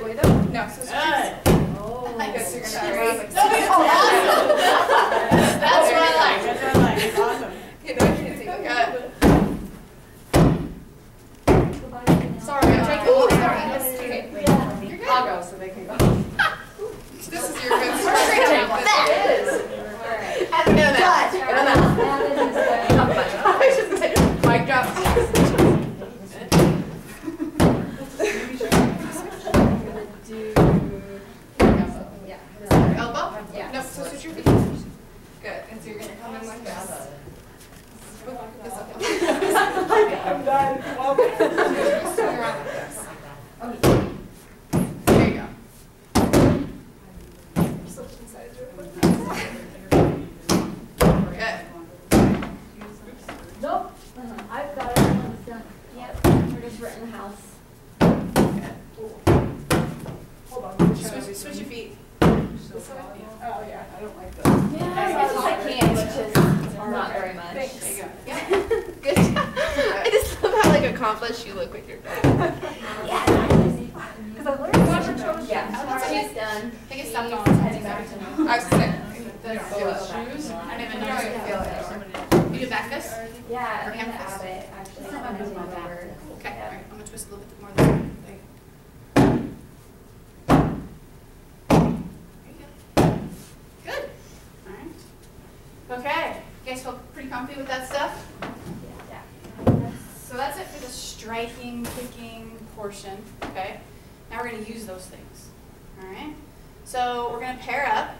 wait up. No, so Oh. I guess you're Sorry. gonna be awesome. That's what I like. That's what I like. It's awesome. Okay, no, I can't take it. Sorry, I'm trying to. Oh, sorry. Okay, wait. You're good. I'll go so they can go. This is your good start. That is. Alright. I know that. I should say, mic drop. Elbow? Yeah. No, so switch your feet. Good. And so you're going to come in like this. This up. I'm done. Swing around like this. Okay. There you go. Switching sides real quick. Good. Nope. I've got it. It's done. Yep. We're just right in the house. Good. Hold on. Switch your feet. This way? Yeah. Oh, yeah. I don't like that. Yeah, as much as I can, which is not very much. Thanks. There you go. Yeah. Good job. I just love how accomplished you look with your dog. Yeah. Because I've learned watch your toes. Yeah. She's done. I think it's something on. Heading back to normal. I was saying. Shoes. I don't even know how you feel it. You do back fist? Yeah, Or I'm hand gonna fist? add it actually. It's not my back. Okay. All right. I'm gonna twist a little bit more. There you go. Good. All right. Okay. You guys feel pretty comfy with that stuff? Yeah. So that's it for the striking, kicking portion. Okay. Now we're gonna use those things. All right. So we're gonna pair up.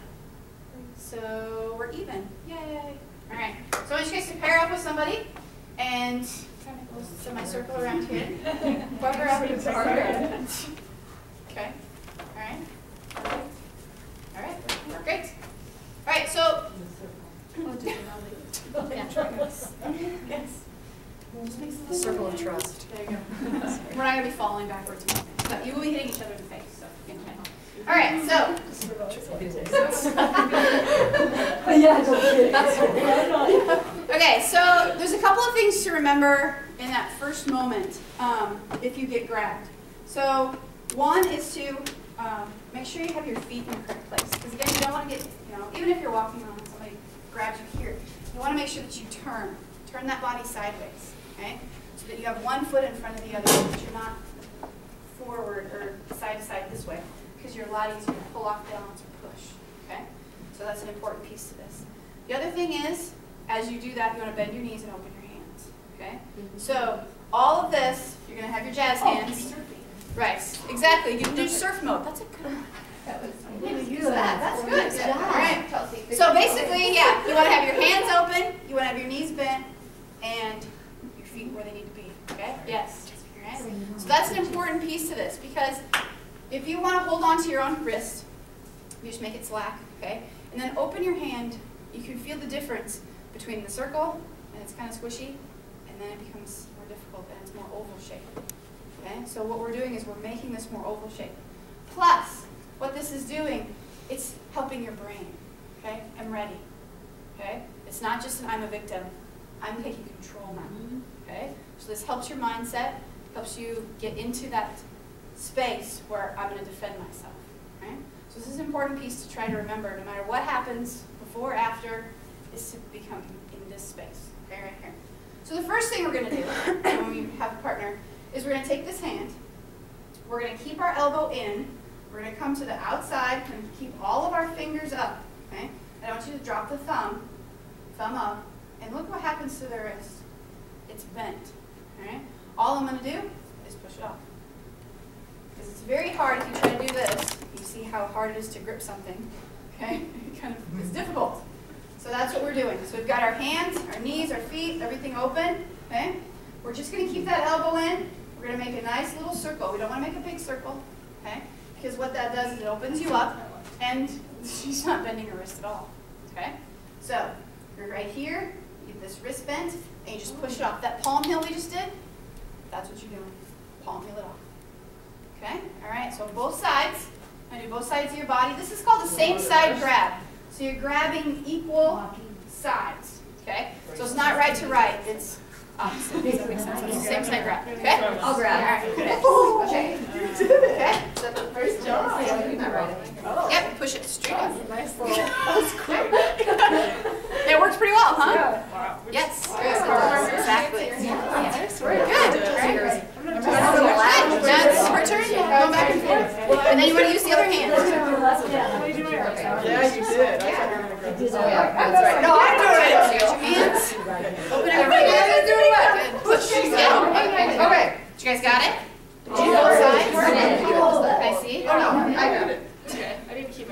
So we're even. Yay. All right. So I want you guys to pair up with somebody and kind of go semicircle around here. Whoever up your partner. Okay. All right. All right. Great. All right. So. Yes. Just makes a circle of trust. There you go. We're not gonna be falling backwards, but you will be hitting each other in the face. So. All right. So. Okay, so there's a couple of things to remember in that first moment if you get grabbed. So one is to make sure you have your feet in the correct place. Because again, you don't want to get, even if you're walking on and somebody grabs you here, you want to make sure that you turn that body sideways, okay? So that you have one foot in front of the other, so that you're not forward or side to side this way, because you're a lot easier to pull off balance or push, okay? So that's an important piece to this. The other thing is, as you do that, you want to bend your knees and open your hands, okay? So all of this, you're going to have your jazz hands. Right, exactly. You can do surf mode. That's a good one. Use that. That's good. Good job. All right. So basically, yeah, you want to have your hands open, you want to have your knees bent, and your feet where they need to be, okay? Yes. All right. So that's an important piece to this, because if you want to hold on to your own wrist, you just make it slack, okay? And then open your hand. You can feel the difference between the circle, and it's kind of squishy, and then it becomes more difficult, and it's more oval shape. Okay? So what we're doing is we're making this more oval shape. Plus, what this is doing, it's helping your brain. Okay? I'm ready. Okay? It's not just an I'm a victim. I'm taking control now. Okay? So this helps your mindset, helps you get into that space where I'm going to defend myself. Right? So this is an important piece to try to remember, no matter what happens, before, after, is to become in this space. Okay, right here. So the first thing we're going to do when we have a partner is we're going to take this hand, we're going to keep our elbow in, we're going to come to the outside and keep all of our fingers up. Okay? And I want you to drop the thumb up, and look what happens to the wrist. It's bent. Right? All I'm going to do is push it off. Because it's very hard if you try to do this. You see how hard it is to grip something. Okay? It's difficult. So that's what we're doing. So we've got our hands, our knees, our feet, everything open. Okay? We're just going to keep that elbow in. We're going to make a nice little circle. We don't want to make a big circle. Okay? Because what that does is it opens you up, and she's not bending her wrist at all. Okay? So you're right here. You get this wrist bent, and you just push it off. That palm heel we just did, that's what you're doing. Palm heel it off. Okay? All right. So both sides. I do both sides of your body. This is called the same side grab. So you're grabbing equal sides. Okay? So it's not right to right. It's opposite. Does that make sense? It's the same side grab. Okay? I'll grab. All right. Good. Okay. Okay. So the first And then you want to use the other hand. Yeah, you did. I thought you were going to go. Oh, yeah, that's right. No, I'm doing it. So you got your hands. Open everything. Everybody's doing what? Push down. Okay. You guys got it? Both sides. I see. Oh, no, I got it.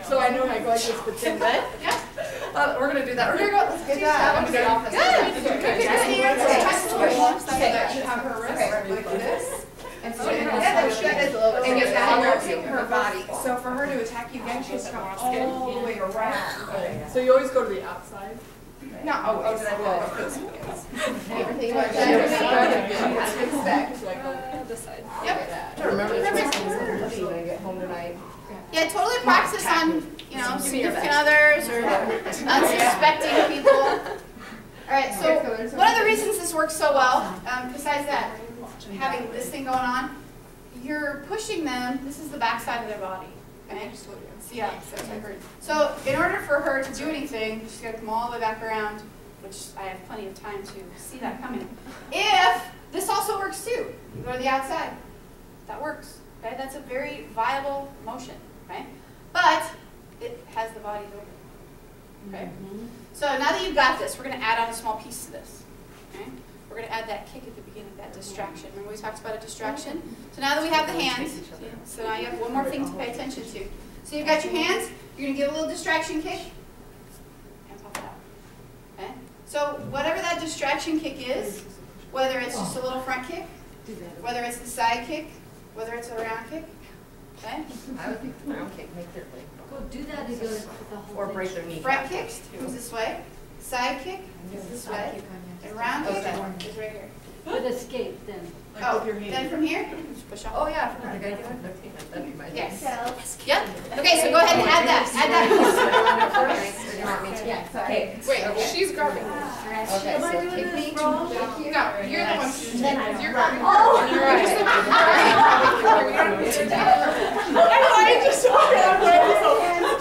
So I know I go like this, but then Good? Yeah. We're going to do that. We're going to go. Let's get that. Good. You have her wrist like this. And so and you have her body. So for her to attack you again, she has to come all the way around. So you always go to the outside? No, oh, did I go? Everything like that. This side. Yep. Remember when I get home tonight? Yeah, totally practice on, you know, significant others or unsuspecting people. All right, so one of the reasons this works so well, besides that, having this thing going on, you're pushing them. This is the back side of their body. Okay? Yeah, so in order for her to do anything, she's got to come all the way back around, which I have plenty of time to see that coming. If this also works too, you go to the outside. That works. Okay, that's a very viable motion. Okay, but it has the body over. Okay. So now that you've got this, we're going to add on a small piece to this. Okay. We're going to add that kick at the beginning, that distraction. Remember we talked about a distraction? So now that we have the hands, so now you have one more thing to pay attention to. So you've got your hands, you're going to give a little distraction kick, and pop it out. Okay? So whatever that distraction kick is, whether it's just a little front kick, whether it's the side kick, whether it's a round kick, okay? I would think the round kick make their leg. Go do that and go the whole Or break their knee. Front kick goes this way, side kick is this way, and round kick is right here. With escape then. Like with your Then hand. from here, just push off. Oh, yeah, I forgot the guy doing it. That'd be my thing. Yes. Yep. Okay, so go ahead and add that. Add that piece. Or do you want me to? Yeah, Okay. Wait, she's grabbing. Okay, so kick me. No, you're the one who's Then taking. I You're run. grabbing. You're right. I just saw it. I'm like,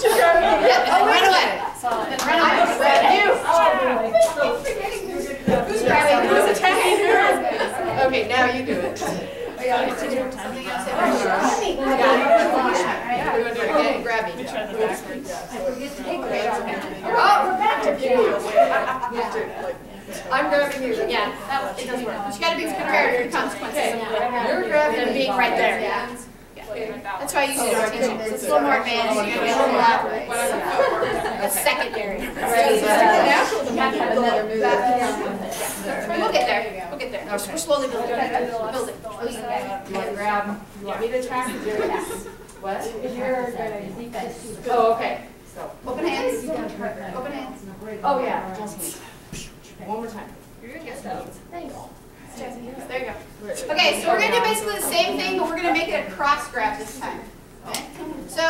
she's grabbing. Yep, and then run away. Then run away. Who's grabbing? Who's attacking her? Okay, now you do it. Something else. You want to do it again? Grab me. I forget to take Okay, it. oh, we're back to you. I'm grabbing you. Yeah, it does work. But you got to be prepared for the consequences. You're grabbing And being right there. Yeah. That's why I use it in rotation. It's a little more advanced. You're going to be a little elaborate. It's secondary. We'll get there. We'll get there. We're slowly building. Building. You want to grab? You want me to attack? What? Oh, okay. So, Open hands. Open hands. oh yeah. One more time. There you go. Okay, so we're going to do basically the same thing, but we're going to make it a cross grab this time. Okay? So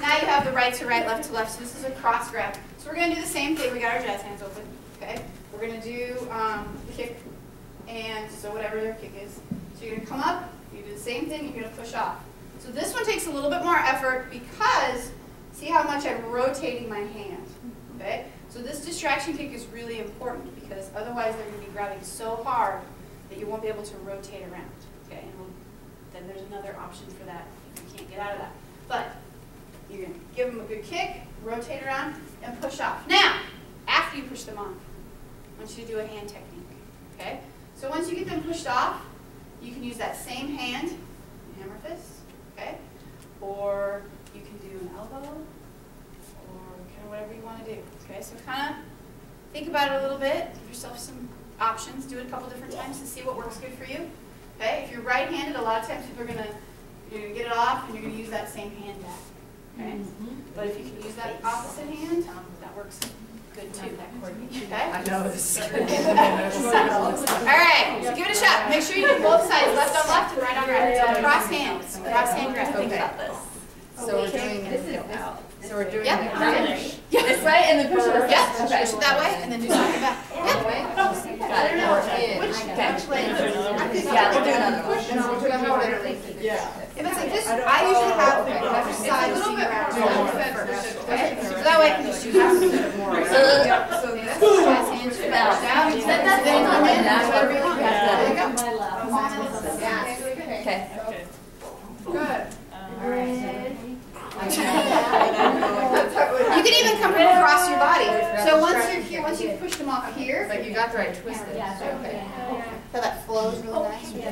now you have the right to right, left to left. So this is a cross grab. So we're going to do the same thing. We got our jazz hands open. Okay. We're going to do the kick, and so whatever your kick is. So you're going to come up. You do the same thing. You're going to push off. So this one takes a little bit more effort because see how much I'm rotating my hand. Okay. So this distraction kick is really important because otherwise they're going to be grabbing so hard that you won't be able to rotate around. Okay, and then there's another option for that if you can't get out of that. But you're going to give them a good kick, rotate around, and push off. Now, after you push them off, I want you to do a hand technique. Okay, so once you get them pushed off, you can use that same hand, hammer fist, okay, or you can do an elbow, or kind of whatever you want to do. Okay, so kind of think about it a little bit. Give yourself some options. Do it a couple different times to see what works good for you. Okay, if you're right-handed, a lot of times people are you're gonna get it off and you're gonna use that same hand back. Okay, but if you can use that opposite hand, that works good too. Okay. I know this. All right, so give it a shot. Make sure you do both sides, left on left and right on right. So cross hands, cross hand grab. Think about this. So we're doing So we're doing Yep. the this way and then push it over. Yep. Push it that way and then do something back. Yep. Got it. Or in. Okay. Yeah, we'll do another one. Yeah. If it's like this, I usually have left side a little bit first. Okay? So that way I can just do this. So this jazz hands down. Then come in and do whatever you want. There you go. My love. Okay. Good. All right. can even come from across your body. So once you're here, once you've pushed them off here, But you got the right twisted. okay. So that flows really nice. Yeah.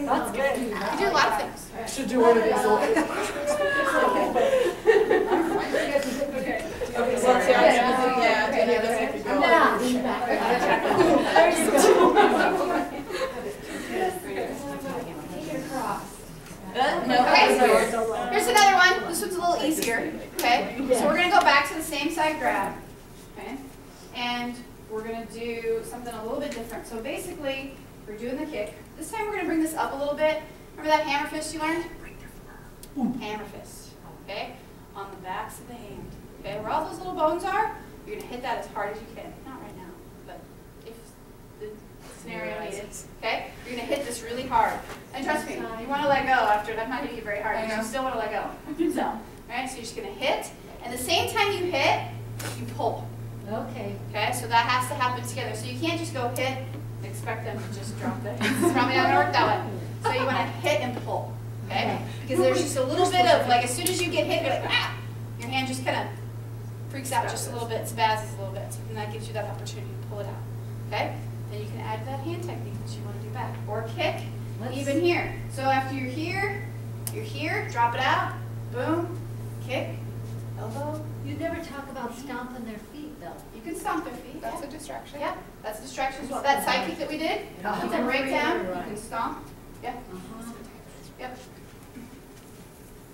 That's good. You do a lot of things. Should do one of these. Okay, so let's see. Yeah, do the other side. Okay, here's another one. This one's a little easier. Okay, so we're going to go back to the same side grab. Okay, and we're going to do something a little bit different. So basically, we're doing the kick. This time we're going to bring this up a little bit. Remember that hammer fist you learned? Hammer fist. Okay, on the backs of the hand. Okay, where all those little bones are, you're going to hit that as hard as you can. Not right now, but if the scenario needed. Okay, you're going to hit this really hard. And trust me, you want to let go after it. I'm not hitting you very hard, but you still want to let go. So, all right, so you're just going to hit. And the same time you hit, you pull. Okay. Okay, so that has to happen together. So you can't just go hit and expect them to just drop their hands. It's probably not going to work that way. So you want to hit and pull. Okay? Because there's just a little bit of, like, as soon as you get hit, you're like, ah! Your hand just kind of freaks out just a little bit, spazzes a little bit, and that gives you that opportunity to pull it out. Okay? Then you can add that hand technique that you want to do back. Or kick, even here. So after you're here, drop it out, boom, kick, elbow. You never talk about stomping their feet, though. You can stomp their feet. That's a distraction. Yeah, that's a distraction as well. That side kick that we did, you can break down, you can stomp. Yeah. Yep.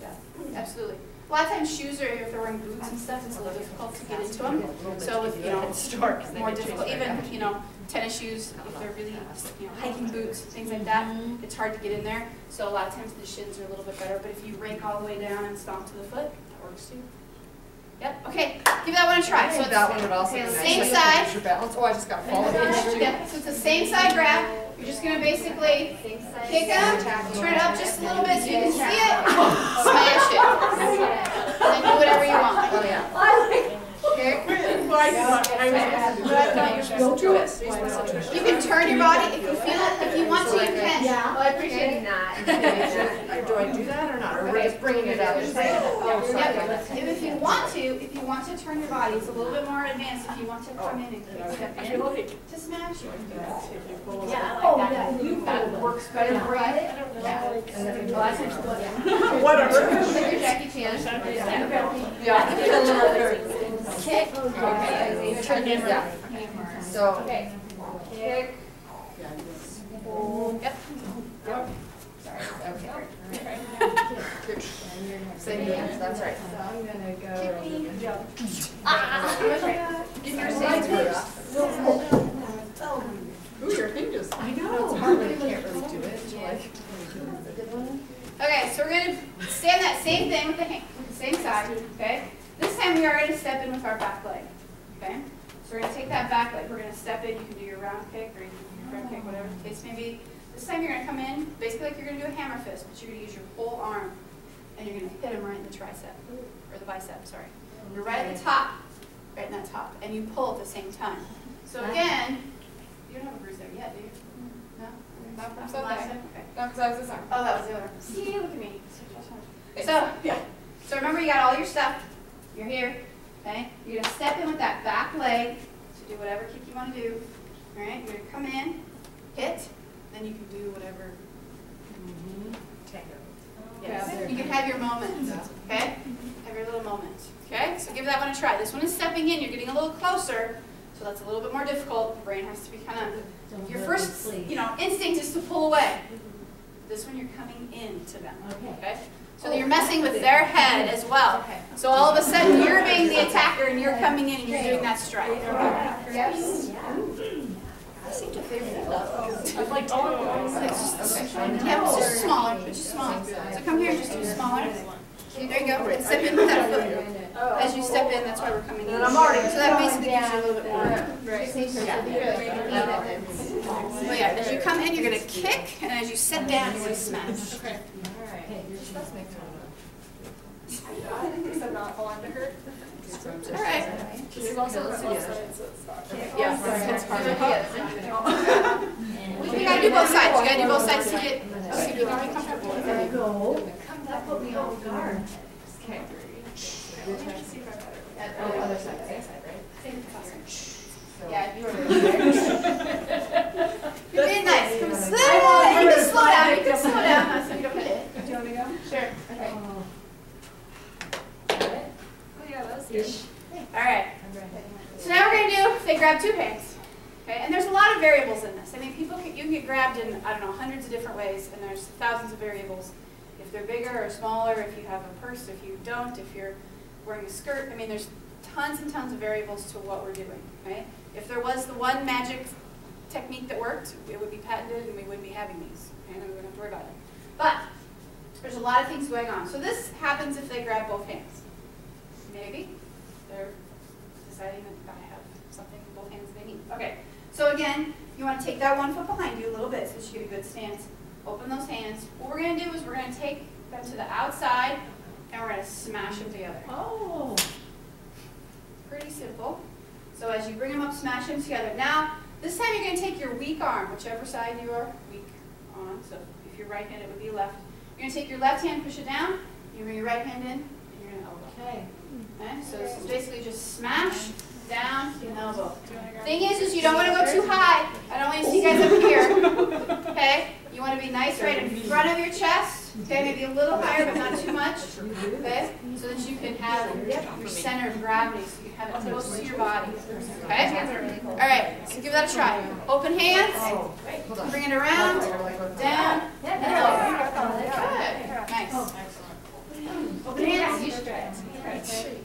Yeah, absolutely. A lot of times shoes are, if they're wearing boots and stuff, it's a little difficult to get into them. So if, it's more difficult, even, tennis shoes, if they're really, hiking boots, things like that, it's hard to get in there. So a lot of times the shins are a little bit better, but if you rake all the way down and stomp to the foot, that works too. Yep, okay, give that one a try. So it's that one would also be nice. Same side. Your balance. Oh, I just got fallen. Yeah, so it's the same side grab. You're just going to basically kick them, turn it up just a little bit so you can see it, smash it. And then do whatever you want. Oh, yeah. You can turn your body if you feel it. If you want to, you can. Well, I appreciate that. Do I do that or not? Or we're just bringing it up? If you want to turn your body, it's a little bit more advanced. If you want to come in and step in to smash it. Yeah, I like that. That works better for you. Whatever. Jackie Chan. Yeah. Kick. Yeah. So, kick. Yep. Sorry. Okay. Same hands. That's right. So I'm gonna go. Give your sides Ooh, your fingers. I know. It's hard when you can't really do it. Okay, so we're going to stand that same thing with the hand, with the same side, okay? This time we are going to step in with our back leg, okay? So we're going to take that back leg, we're going to step in, you can do your round kick or you can do your front kick, whatever the case may be. This time you're going to come in, basically like you're going to do a hammer fist, but you're going to use your whole arm, and you're going to hit him right in the tricep, or the bicep, sorry. You're right at the top, right in that top, and you pull at the same time. So again, you don't have a bruise there yet, do you? No? Not from the last time? Okay. No, because I was this arm. Oh, that was the other. See, look at me. So remember you got all your stuff. You're here, okay? You're going to step in with that back leg to do whatever kick you want to do. All right? You're going to come in, hit, then you can do whatever. Yes. You can have your moments, okay? Have your little moments, okay? So give that one a try. This one is stepping in. You're getting a little closer, so that's a little bit more difficult. The brain has to be kind of, your first, instinct is to pull away. This one you're coming into them, okay? So you're messing with their head as well. So all of a sudden you're being the attacker and you're coming in and you're doing that strike. Yes. I seem to favor that. I'd like to. Yeah, it's just smaller. It's just smaller. So come here and just do smaller. There you go. And step in with that foot. As you step in, that's why we're coming in. So that basically gives you a little bit more. Well, yeah, as you come in, you're going to kick, and as you sit down, you're going to smash. Okay. Does that not fall under her? All right. She's also on the left side, so it's not. Yeah, it's harder. We got gotta do both sides. You gotta do both sides to get so you can be comfortable with it. That put me off guard. Okay. Oh, Other side, same side, right? Yeah, you are You're being nice. Come slow. You can slow down. You can slow down. So you don't hit it. Do you want to go? Sure. Okay. Oh, yeah, that was good. All right. So now we're going to do, they grab two hands. Okay, and there's a lot of variables in this. I mean, you can get grabbed in, I don't know, hundreds of different ways, and there's thousands of variables. If they're bigger or smaller, if you have a purse, if you don't, if you're wearing a skirt. I mean, there's tons and tons of variables to what we're doing, right? If there was the one magic technique that worked, it would be patented and we wouldn't be having these, and we wouldn't have to worry about it. But there's a lot of things going on. So this happens if they grab both hands. Maybe they're deciding that I have something in both hands they need. Okay, so again, you want to take that 1 foot behind you a little bit so that you get a good stance. Open those hands. What we're going to do is we're going to take them to the outside and we're going to smash them together. Oh. Pretty simple. So as you bring them up, smash them together. Now, this time you're going to take your weak arm, whichever side you are weak on. So if you're right hand, it would be left. You're going to take your left hand, push it down. You bring your right hand in, and you're going to elbow. Okay. So this is basically just smash, down, elbow. Thing is you don't want to go too high. I don't want to see you guys up here. Okay? You want to be nice right in front of your chest. Okay, maybe a little higher, but not too much. Okay? So that you can have your center of gravity, so you have it close to your body. Okay? All right, so give that a try. Open hands. Bring it around, down, and over. Good. Nice. Open hands.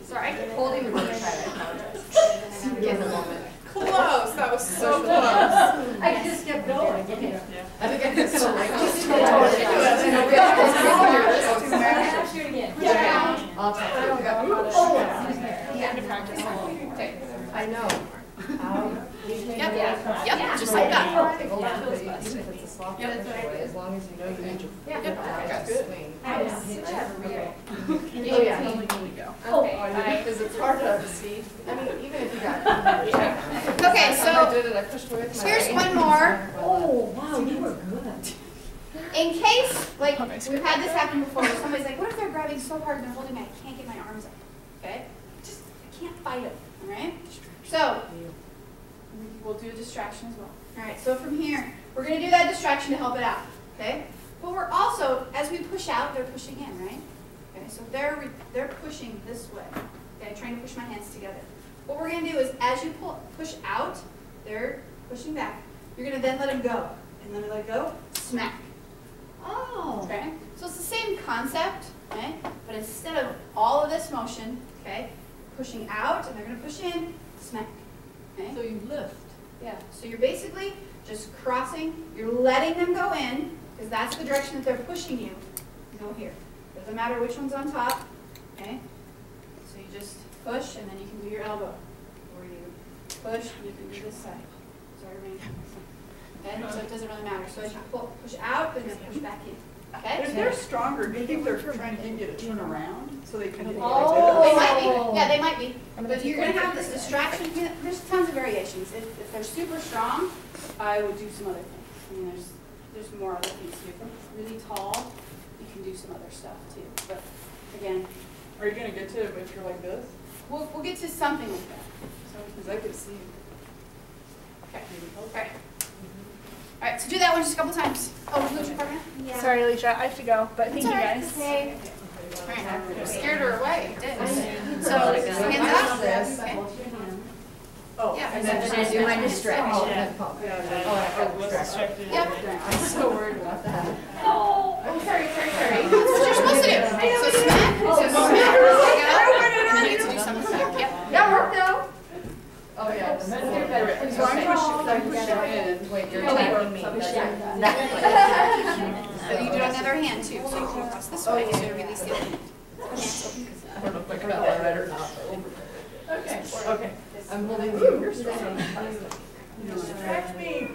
Sorry. Holding the other side, I apologize. Give it a moment. Close. That was so close. I just kept going. I think I did so right. Shoot again. Yeah. I'll try. Okay. I know. Yep, just like that. As long as you know you need your Yep. swing. I know. Oh, yeah. Because it's hard to see. I mean, even if you got. Okay, so here's one more. Oh, wow, you were good. In case, like, we've had this happen before, where somebody's like, what if they're grabbing so hard and they're holding me, I can't get my arms up, okay? I can't fight it, all right? So, we'll do a distraction as well. All right, so from here, we're going to do that distraction to help it out, okay? But we're also, as we push out, they're pushing in, right? Okay, so they're pushing this way, okay, trying to push my hands together. What we're going to do is, as you push out, they're pushing back. You're going to then let them go. And then let go, smack. Oh. Okay? So it's the same concept, okay? But instead of all of this motion, okay, pushing out, and they're going to push in, smack. Okay? So you lift. Yeah. So you're basically just crossing, you're letting them go in, because that's the direction that they're pushing you. Go here. Doesn't matter which one's on top, okay? So you just push, and then you can do your elbow. Or you push, and you can do this side. Sorry, Rain. Okay? So it doesn't really matter. So as you push out, and then push back in. Okay? If they're stronger, do you think they're trying to get you to turn around so they can hit you Oh. They like might be. Yeah, they might be. But you're going to have this distraction. I mean, there's tons of variations. If they're super strong, I would do some other things. I mean, there's more other things to do. If they're really tall, you can do some other stuff too. But again, this? Are you going to get to it if you're like this? we'll get to something like that. Because I could see. Okay. All right. All right, so do that one just a couple times. Oh, lose your partner? Yeah. Sorry, Alicia, I have to go, but thank you guys. Okay. All right, you scared her away. You did. So, hands up. Okay. Oh, Yeah. And then I do my distraction. Yep. I'm so worried about that. Oh, sorry. That's what you're supposed to do. So smack, and then you get to do something back. Yep. That worked though. Oh yeah. So I'm pushing in. Wait, you're taking me. So you do another hand too. So you can cross this way to release the other hand. I don't know if I got that right or not. Okay. Okay. I'm holding you. You're strong. Distract me.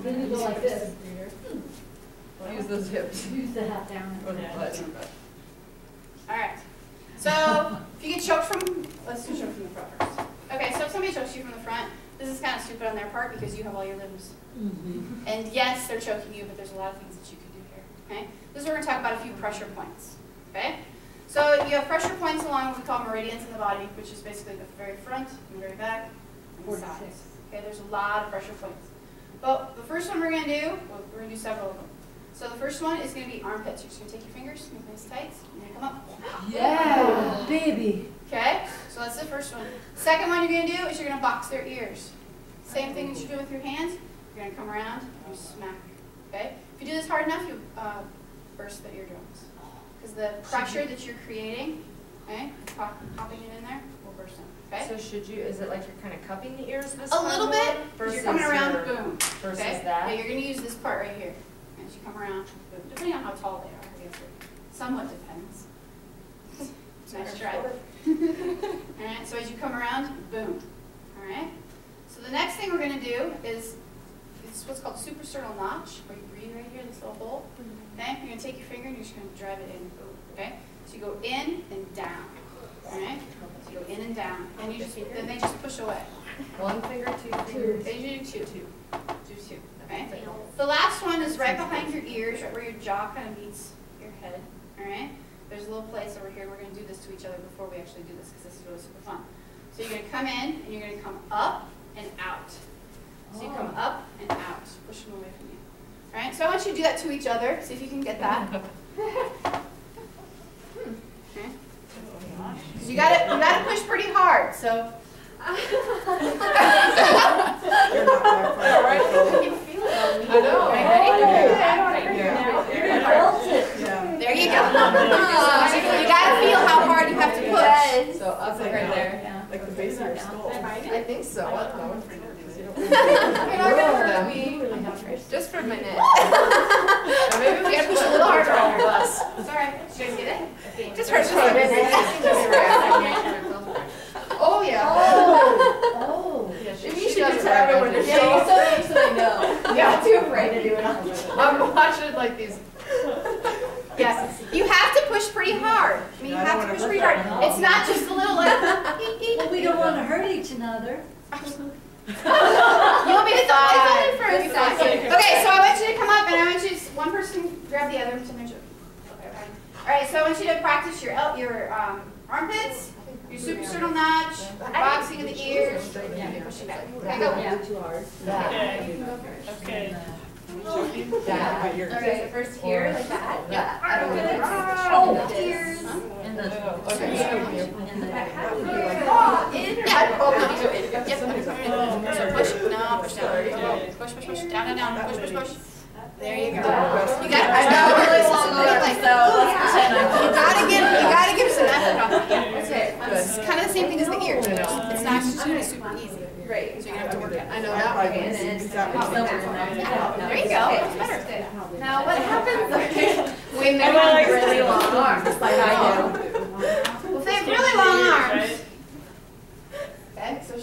Then you go like this. Use those hips. Use the half down. Or the butt. All right. So If you get choked from, let's do choke from the front first. Okay, so if somebody chokes you from the front, this is kind of stupid on their part because you have all your limbs. And yes, they're choking you, but there's a lot of things that you can do here. Okay? This is where we're going to talk about a few pressure points. Okay? So you have pressure points along what we call meridians in the body, which is basically the very front, the very back, and the sides. Okay, there's a lot of pressure points. But the first one we're going to do, well, we're going to do several of them. So the first one is going to be armpits. You're just going to take your fingers, make nice tight, and you're going to come up. Yeah, baby. Okay, so that's the first one. Second one you're going to do is you're going to box their ears. Same thing that you do with your hands. You're going to come around and you smack. Okay? If you do this hard enough, you burst the eardrums. Because the pressure that you're creating, okay, popping it in there, will burst them. Okay? So should you, is it like you're kind of cupping the ears this A little bit. Versus you're coming around, boom. Versus okay? that? Yeah, you're going to use this part right here. As you come around, boom. Depending on how tall they are, I guess it somewhat depends. Nice try. Alright, so as you come around, boom. Alright? So the next thing we're going to do is what's called suprasternal notch, where you breathe right here, this little hole. Okay? You're going to take your finger and you're just going to drive it in. Okay? So you go in and down. Alright? So you go in and down. And you just then they just push away. One finger, two fingers. They do two. Do two. Okay? The last one is right behind your ears, right where your jaw kind of meets your head. Alright? There's a little place over here. We're going to do this to each other before we actually do this because this is really super fun. So you're going to come in and you're going to come up and out. So you come up and out. Push them away from you. All right. So I want you to do that to each other. See if you can get that. Okay. Because you got to push pretty hard. So. You're not that far. Right. You can feel it on me. I know. Okay, ready? I don't want to hurt you now. I felt it. Yeah. There you go. You got to feel how hard you have to push. So up right there. Like the base of your skull. I think so. You're not going to hurt me. Just for a minute. Maybe we gotta push a little harder on your bus. It's alright. You guys get it? Just hurts for a minute. Oh yeah. Oh. Maybe you should just have everyone to Yeah, show. so they know. I'm not too afraid to do it. I'm watching like these. Yes. You have to push pretty hard. I mean, you have to push pretty hard. It's not just a little like. Well, we don't want to hurt each other. You want me to die? Okay, so I want you to come up and I want you to, one person grab the other. Alright, so I want you to practice your armpits, your suprasternal notch, boxing of the ears. Yeah, push it back. Okay, go. Yeah, too hard. Okay. Okay, so first here, like that. Yeah. I don't know. Oh, ears. And the, Okay. and the, Oh, in. Yeah. Oh, yep. So push. No, push down. Push. Down. Push. There you go. You got it. I know really long arms, so let's pretend you gotta give some effort on that. Okay. It's kind of the same thing as the ears. It's not just super easy. Right. So you're gonna have to work it. I know that one. And There you go. That's better. Now what happens when they have really long arms, like I do? Well, if they have really long arms. Okay, so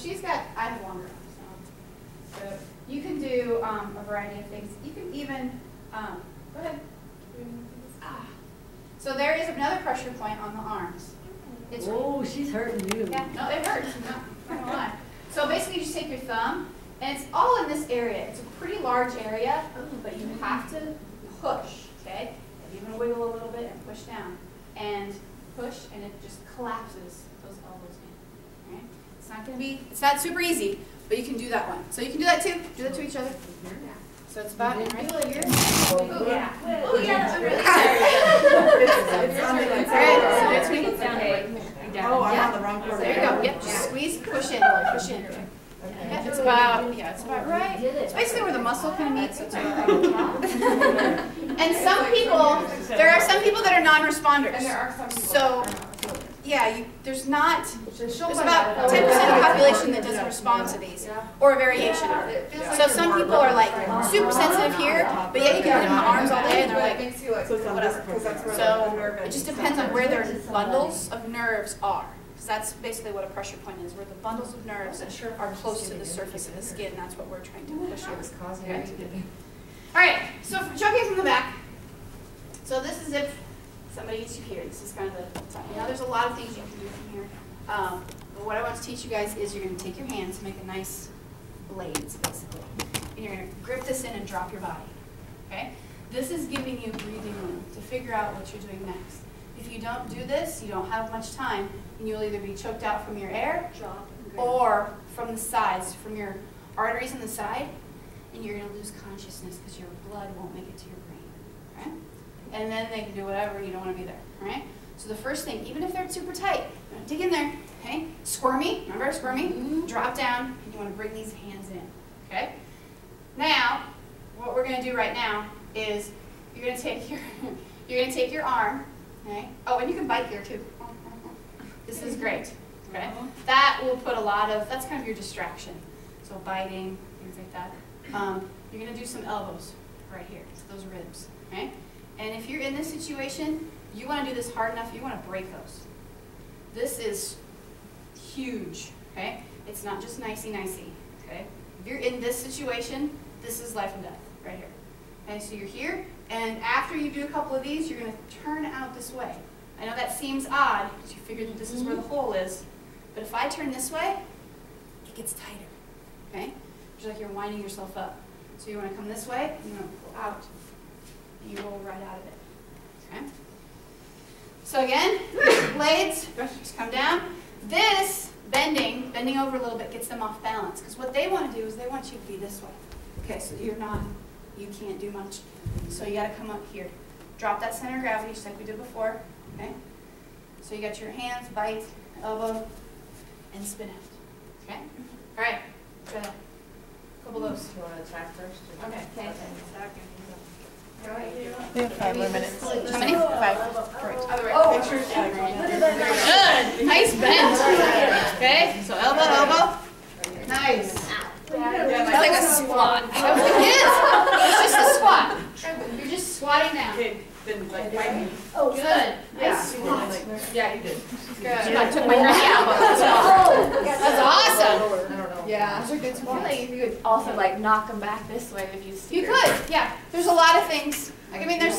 I have longer arms. So you can do a variety of things. You can even, go ahead. So there is another pressure point on the arms. It's oh, she's hurting you. Yeah, no, it hurts. No, not gonna lie. So basically, you just take your thumb, and it's all in this area. It's a pretty large area, but you have to push, okay? And you're gonna wiggle a little bit and push down, and push, and it just collapses those elbows in. Right? It's not super easy, but you can do that one. So you can do that too. Do that to each other. So it's about right here. Oh yeah. Oh yeah. I'm really sorry. So between. Oh, I'm on the wrong corner. There you go. Yep. Just squeeze, push in. Yeah, it's about right. It's basically where the muscle kind of meets. So it's right. And there are some people that are non-responders. And there are some people. So, yeah, there's about 10% of the population that doesn't respond to these, or a variation of it. So some people are like super sensitive here, but yet you can put them in the arms all day and they're like, So it's on this, because that's where the so nerve it is. just depends on where their bundles of nerves are. Because that's basically what a pressure point is, where the bundles of nerves are close to the surface of the skin. That's what we're trying to push here. All right, so for choking from the back. So this is if somebody gets you here. This is kind of the time. Now there's a lot of things you can do from here. But what I want to teach you guys is you're going to take your hands, make a nice blades, basically. And you're going to grip this in and drop your body. Okay? This is giving you breathing room to figure out what you're doing next. If you don't do this, you don't have much time, and you'll either be choked out from your air or from the sides, from your arteries on the side, and you're going to lose consciousness because your blood won't make it to your brain. Right? And then they can do whatever, you don't want to be there. Right? So the first thing, even if they're super tight, you want to dig in there. Okay? Squirmy, remember squirmy? Drop down, and you want to bring these hands in. Okay? Now, what we're going to do right now is you're going to take your arm. Okay? Oh, and you can bite here too. This is great. Okay? That will put a lot of, that's kind of your distraction. So biting, things like that. You're going to do some elbows right here, so those ribs. Okay? And if you're in this situation, you want to do this hard enough, you want to break those. This is huge. Okay? It's not just nicey-nicey. Okay? If you're in this situation, this is life and death right here. Okay, so you're here, and after you do a couple of these, you're going to turn out this way. I know that seems odd, because you figured that this is where the hole is, but if I turn this way, it gets tighter, okay? It's like you're winding yourself up. So you want to come this way, and you want to pull out, and you roll right out of it, okay? So again, blades, just come down. This, bending over a little bit, gets them off balance, because what they want to do is they want you to be this way. Okay, so you can't do much. So you got to come up here. Drop that center of gravity, just like we did before. Okay? So you got your hands, bite, elbow, and spin out. Okay? All right. Try that. A couple of those. You want to attack first? Okay. We have 5 more minutes. How many? 5. Great. Other way. Make sure it's good. Nice bend. Okay? So elbow. Nice. It's like a squat. It is. It's just a squat. You're just squatting down. Then like right. Oh, good. Nice Yeah. squat. Yeah, you did. Good. I took my right elbow. That's awesome. I don't know. Yeah. Those are good I feel squats. like you could also like knock them back this way if you steer. You could, yeah. There's a lot of things. Like, I mean, there's.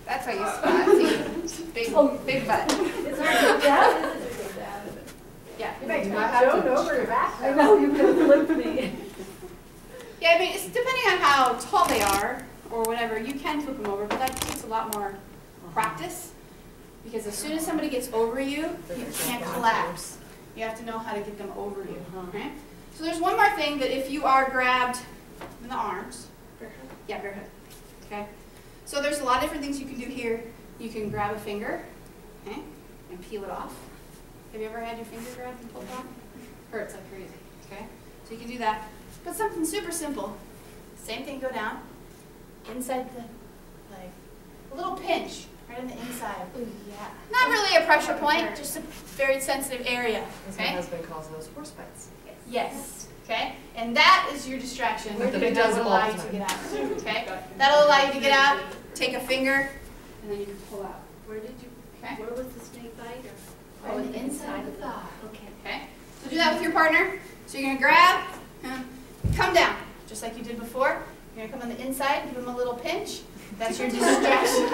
That's how you squat. See? Big butt. Yeah. over your back. I know, you could flip me. Yeah, I mean, it's depending on how tall they are or whatever, you can flip them over, but that takes a lot more practice. Because as soon as somebody gets over you, you can't collapse. You have to know how to get them over you. Okay? So there's one more thing that if you are grabbed in the arms. Yeah, barefoot. Okay? So there's a lot of different things you can do here. You can grab a finger, okay, and peel it off. Have you ever had your finger grabbed and pulled off? Hurts like crazy. Okay? So you can do that. But something super simple. Same thing, go down. Inside the leg. A little pinch right on the inside. Ooh, yeah. Not really a pressure point, just a very sensitive area. As my Okay? husband calls those horse bites. Yes. Okay? And that is your distraction. He That does will it all allow the you to time. get out. Okay? That'll allow you to get out, take a finger, and then you can pull out. Where did you? Okay? Where was the snake bite? Or? Oh, the inside of the thigh. Okay. Okay? So do that with your partner. So you're going to grab, come down, just like you did before. You're going to come on the inside, give them a little pinch. That's your distraction.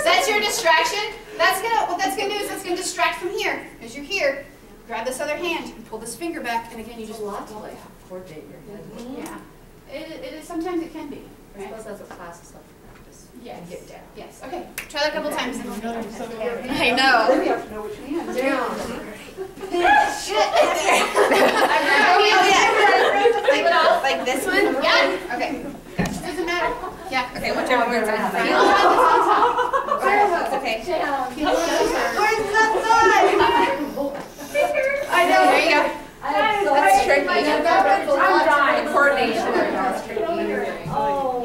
That's your distraction. What that's gonna do is that's gonna distract from here. As you're here, grab this other hand and pull this finger back, and again you just lot to like coordinate your head. Yeah. It is sometimes it can be. I Right? suppose that's what class is stuff to practice. Yes. And get down. Yes. Okay. Try that a couple times. I know. Then you have to know which hand. Like this one? Yeah. Okay. Doesn't matter. Yeah. Okay, whichever one's on Feel front. the one that's on top. It's okay. Feel the Where's that side? I know. There you go. That's tricky. I'm dying. The coordination is tricky. Oh.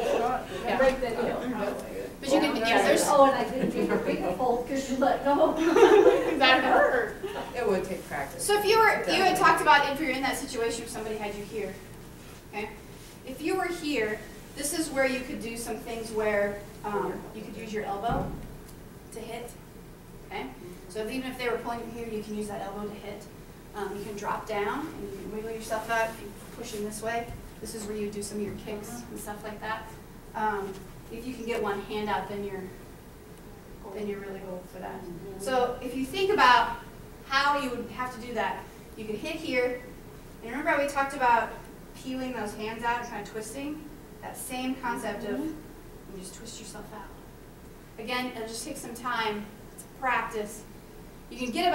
Yeah. Break the, But you can. Yeah. There's. Oh, and I didn't do the big fold because you let go. That hurt. It would take practice. So if you had talked about if you're in that situation if somebody had you here, okay? If you were here, this is where you could do some things where you could use your elbow to hit, okay? So even if they were pulling you here, you can use that elbow to hit. You can drop down and you can wiggle yourself out if you're pushing this way. This is where you do some of your kicks and stuff like that. if you can get one hand out, then you're really gold for that. So if you think about how you would have to do that, you could hit here, and remember how we talked about peeling those hands out and kind of twisting? That same concept of you just twist yourself out. Again, it'll just take some time to practice. You can get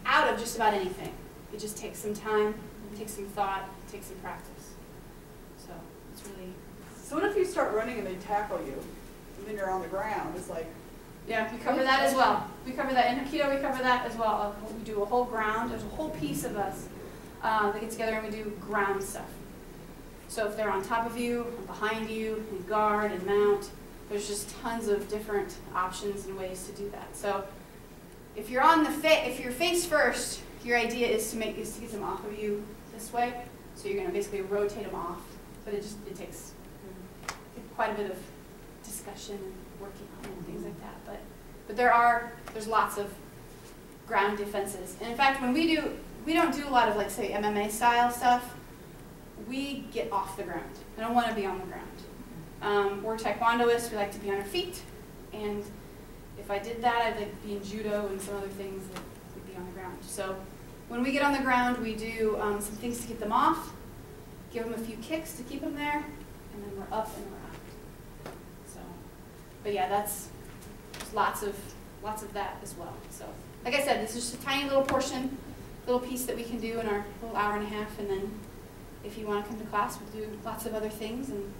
out of just about anything. It just takes some time, it takes some thought, it takes some practice. So it's really. So what if you start running and they tackle you, and then you're on the ground? It's like. Yeah, we cover that as well. We cover that in Aikido. We cover that as well. We do a whole ground. There's a whole piece of us that get together and we do ground stuff. So if they're on top of you, or behind you, and guard and mount, there's just tons of different options and ways to do that. So if you're on the if you're face first, your idea is to get them off of you this way. So you're going to basically rotate them off, but it takes quite a bit of discussion and working on it and things like that. But there's lots of ground defenses. And in fact, when we don't do a lot of, like, say, MMA style stuff. We get off the ground. I don't want to be on the ground. We're Taekwondoists. We like to be on our feet. And if I did that, I'd like to be in judo and some other things that would be on the ground. So when we get on the ground, we do some things to get them off, give them a few kicks to keep them there, and then we're up and we're out. So, but yeah, there's lots of that as well. So, like I said, this is just a tiny little portion, little piece that we can do in our little hour and a half, and then if you want to come to class, we'll do lots of other things and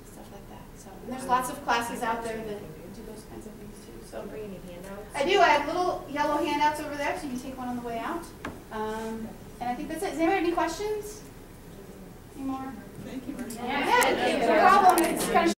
stuff like that. So, and there's lots of classes out there that do those kinds of things too. So, Bring any handouts? I do. I have little yellow handouts over there, so you can take one on the way out. And I think that's it. Does anybody have any questions? Any more? Thank you very much. Yeah, no problem. It's kind of